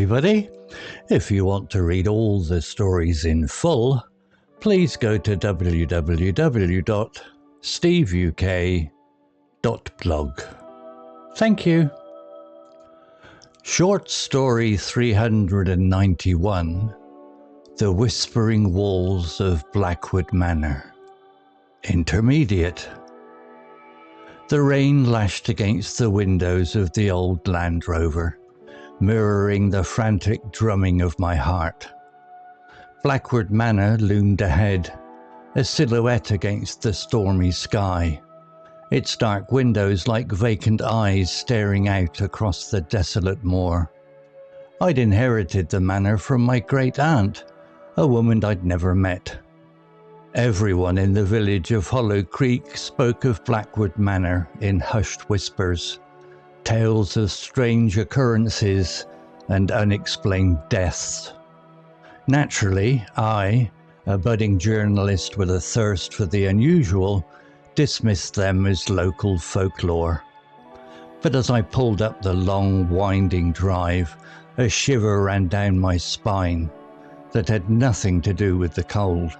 everybody. If you want to read all the stories in full, please go to www.steveuk.blog. Thank you. Short story 391, The Whispering Walls of Blackwood Manor. Intermediate. The rain lashed against the windows of the old Land Rover, mirroring the frantic drumming of my heart. Blackwood Manor loomed ahead, a silhouette against the stormy sky, its dark windows like vacant eyes staring out across the desolate moor. I'd inherited the manor from my great-aunt, a woman I'd never met. Everyone in the village of Hollow Creek spoke of Blackwood Manor in hushed whispers, tales of strange occurrences and unexplained deaths. Naturally, I, a budding journalist with a thirst for the unusual, dismissed them as local folklore. But as I pulled up the long, winding drive, a shiver ran down my spine that had nothing to do with the cold.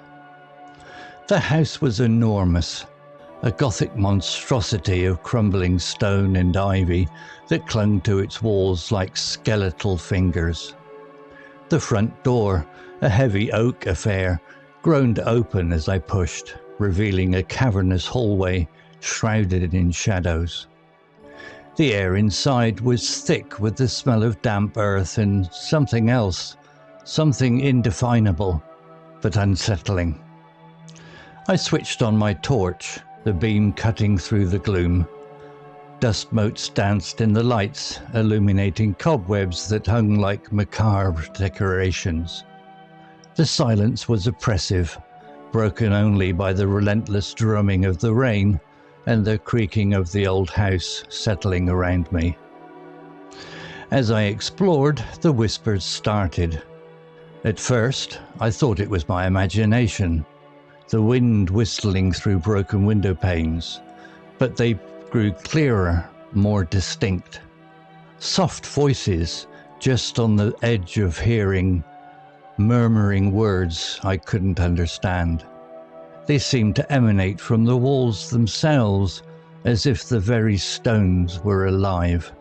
The house was enormous, a gothic monstrosity of crumbling stone and ivy that clung to its walls like skeletal fingers. The front door, a heavy oak affair, groaned open as I pushed, revealing a cavernous hallway shrouded in shadows. The air inside was thick with the smell of damp earth and something else, something indefinable, but unsettling. I switched on my torch, the beam cutting through the gloom. Dust motes danced in the lights, illuminating cobwebs that hung like macabre decorations. The silence was oppressive, broken only by the relentless drumming of the rain and the creaking of the old house settling around me. As I explored, the whispers started. At first, I thought it was my imagination, the wind whistling through broken window panes, but they grew clearer, more distinct. Soft voices just on the edge of hearing, murmuring words I couldn't understand. They seemed to emanate from the walls themselves, as if the very stones were alive.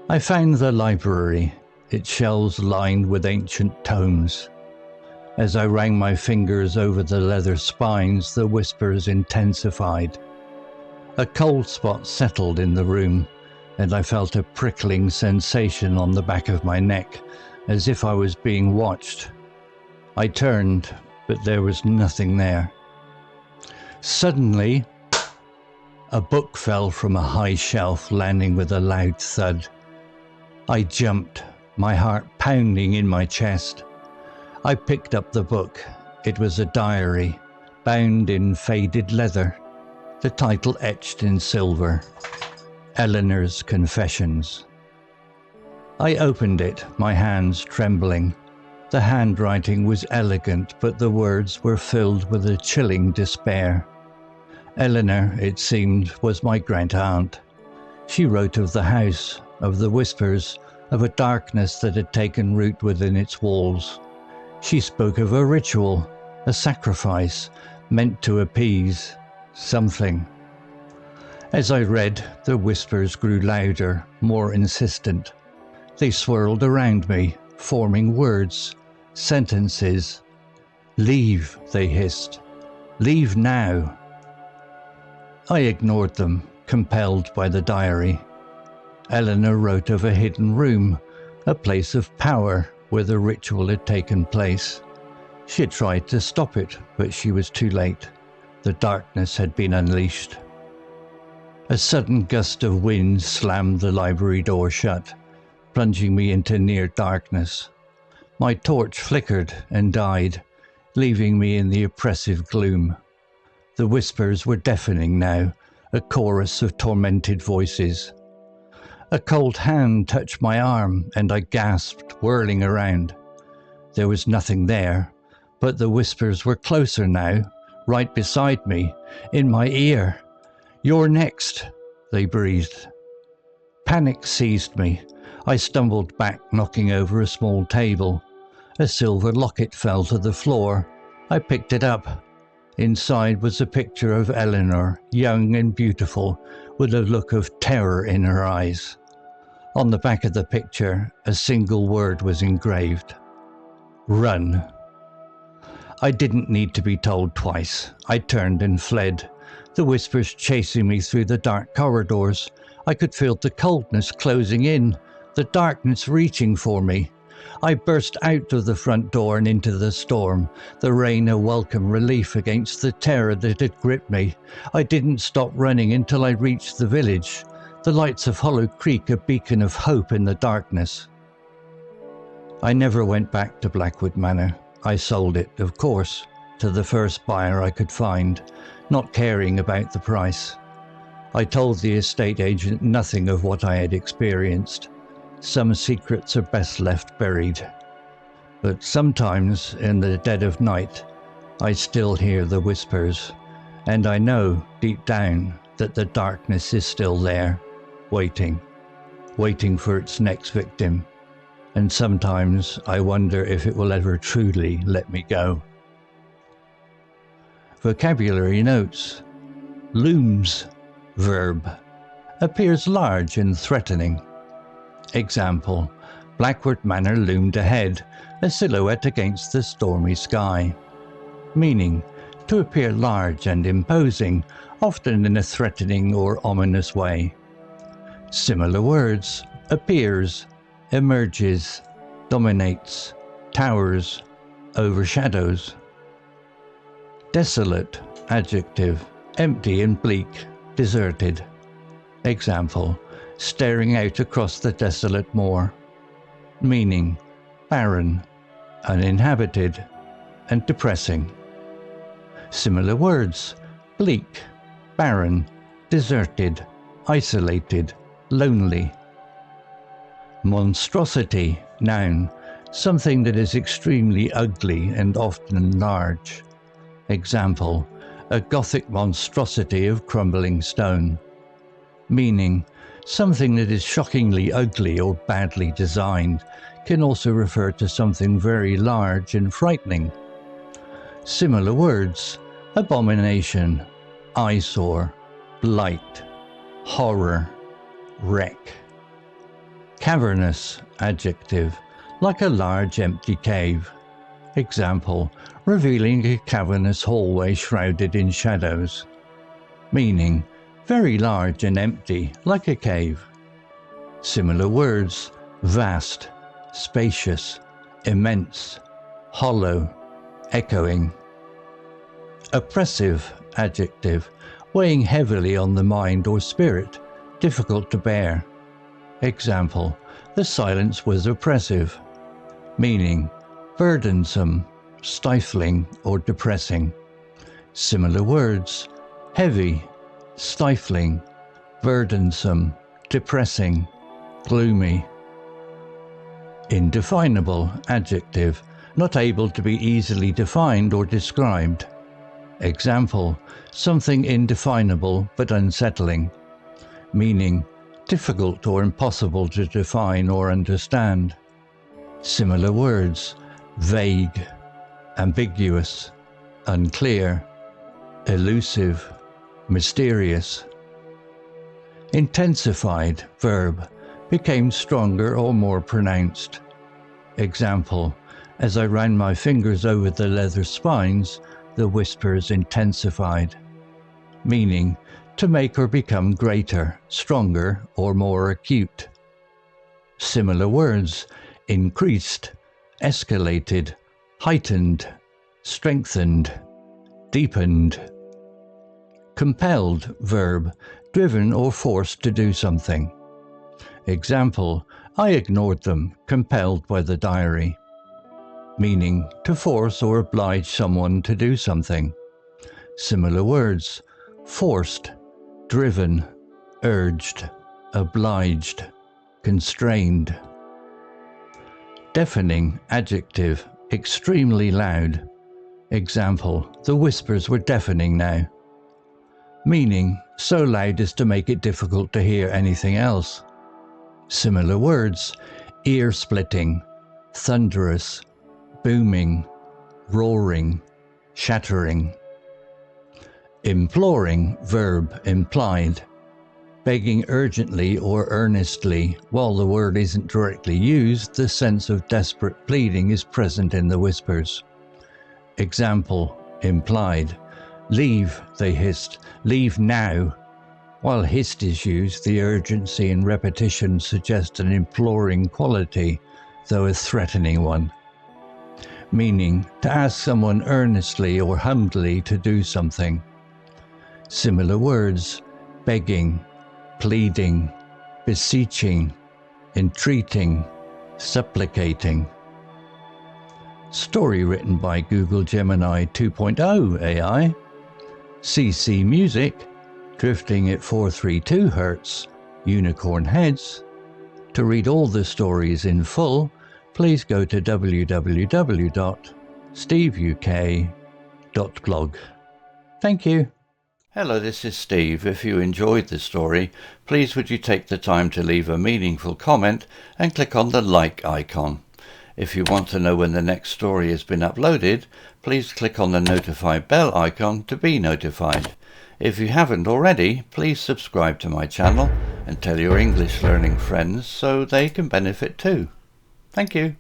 I found the library, its shelves lined with ancient tomes. As I ran my fingers over the leather spines, the whispers intensified. A cold spot settled in the room, and I felt a prickling sensation on the back of my neck, as if I was being watched. I turned, but there was nothing there. Suddenly, a book fell from a high shelf, landing with a loud thud. I jumped, my heart pounding in my chest. I picked up the book. It was a diary, bound in faded leather, the title etched in silver, Eleanor's Confessions. I opened it, my hands trembling. The handwriting was elegant, but the words were filled with a chilling despair. Eleanor, it seemed, was my great-aunt. She wrote of the house, of the whispers, of a darkness that had taken root within its walls. She spoke of a ritual, a sacrifice, meant to appease something. As I read, the whispers grew louder, more insistent. They swirled around me, forming words, sentences. "Leave," they hissed. "Leave now." I ignored them, compelled by the diary. Eleanor wrote of a hidden room, a place of power where the ritual had taken place. She had tried to stop it, but she was too late. The darkness had been unleashed. A sudden gust of wind slammed the library door shut, plunging me into near darkness. My torch flickered and died, leaving me in the oppressive gloom. The whispers were deafening now, a chorus of tormented voices. A cold hand touched my arm, and I gasped, whirling around. There was nothing there, but the whispers were closer now, right beside me, in my ear. "You're next," they breathed. Panic seized me. I stumbled back, knocking over a small table. A silver locket fell to the floor. I picked it up. Inside was a picture of Eleanor, young and beautiful, with a look of terror in her eyes. On the back of the picture, a single word was engraved: "Run." I didn't need to be told twice. I turned and fled, the whispers chasing me through the dark corridors. I could feel the coldness closing in, the darkness reaching for me. I burst out of the front door and into the storm, the rain a welcome relief against the terror that had gripped me. I didn't stop running until I reached the village, the lights of Hollow Creek a beacon of hope in the darkness. I never went back to Blackwood Manor. I sold it, of course, to the first buyer I could find, not caring about the price. I told the estate agent nothing of what I had experienced. Some secrets are best left buried. But sometimes, in the dead of night, I still hear the whispers, and I know, deep down, that the darkness is still there, waiting for its next victim. And sometimes I wonder if it will ever truly let me go. Vocabulary notes. Looms, verb, appears large and threatening. Example: Blackwood Manor loomed ahead, a silhouette against the stormy sky. Meaning: to appear large and imposing, often in a threatening or ominous way. Similar words: appears, emerges, dominates, towers, overshadows. Desolate, adjective, empty and bleak, deserted. Example: staring out across the desolate moor. Meaning: barren, uninhabited, and depressing. Similar words: bleak, barren, deserted, isolated, lonely. Monstrosity, noun, something that is extremely ugly and often large. Example: a Gothic monstrosity of crumbling stone. Meaning: something that is shockingly ugly or badly designed, can also refer to something very large and frightening. Similar words: abomination, eyesore, blight, horror, wreck. Cavernous, adjective, like a large empty cave. Example: revealing a cavernous hallway shrouded in shadows. Meaning: very large and empty, like a cave. Similar words: vast, spacious, immense, hollow, echoing. Oppressive, adjective, weighing heavily on the mind or spirit, difficult to bear. Example: the silence was oppressive. Meaning: burdensome, stifling or depressing. Similar words: heavy, stifling, burdensome, depressing, gloomy. Indefinable, adjective, not able to be easily defined or described. Example: something indefinable but unsettling. Meaning: difficult or impossible to define or understand. Similar words: vague, ambiguous, unclear, elusive, mysterious. Intensified, verb, became stronger or more pronounced. Example: as I ran my fingers over the leather spines, the whispers intensified. Meaning: to make or become greater, stronger, or more acute. Similar words: increased, escalated, heightened, strengthened, deepened. Compelled, verb, driven or forced to do something. Example: I ignored them, compelled by the diary. Meaning: to force or oblige someone to do something. Similar words: forced, driven, urged, obliged, constrained. Deafening, adjective, extremely loud. Example: the whispers were deafening now. Meaning: so loud as to make it difficult to hear anything else. Similar words: ear-splitting, thunderous, booming, roaring, shattering. Imploring, verb, implied. Begging urgently or earnestly. While the word isn't directly used, the sense of desperate pleading is present in the whispers. Example, implied. Leave, they hissed. Leave now. While hissed is used, the urgency and repetition suggest an imploring quality, though a threatening one. Meaning, to ask someone earnestly or humbly to do something. Similar words: begging, pleading, beseeching, entreating, supplicating. Story written by Google Gemini 2.0 AI. CC Music, drifting at 432 Hz, unicorn heads. To read all the stories in full, please go to www.steveuk.blog. Thank you. Hello, this is Steve. If you enjoyed the story, please would you take the time to leave a meaningful comment and click on the like icon. If you want to know when the next story has been uploaded, please click on the notify bell icon to be notified. If you haven't already, please subscribe to my channel and tell your English learning friends so they can benefit too. Thank you.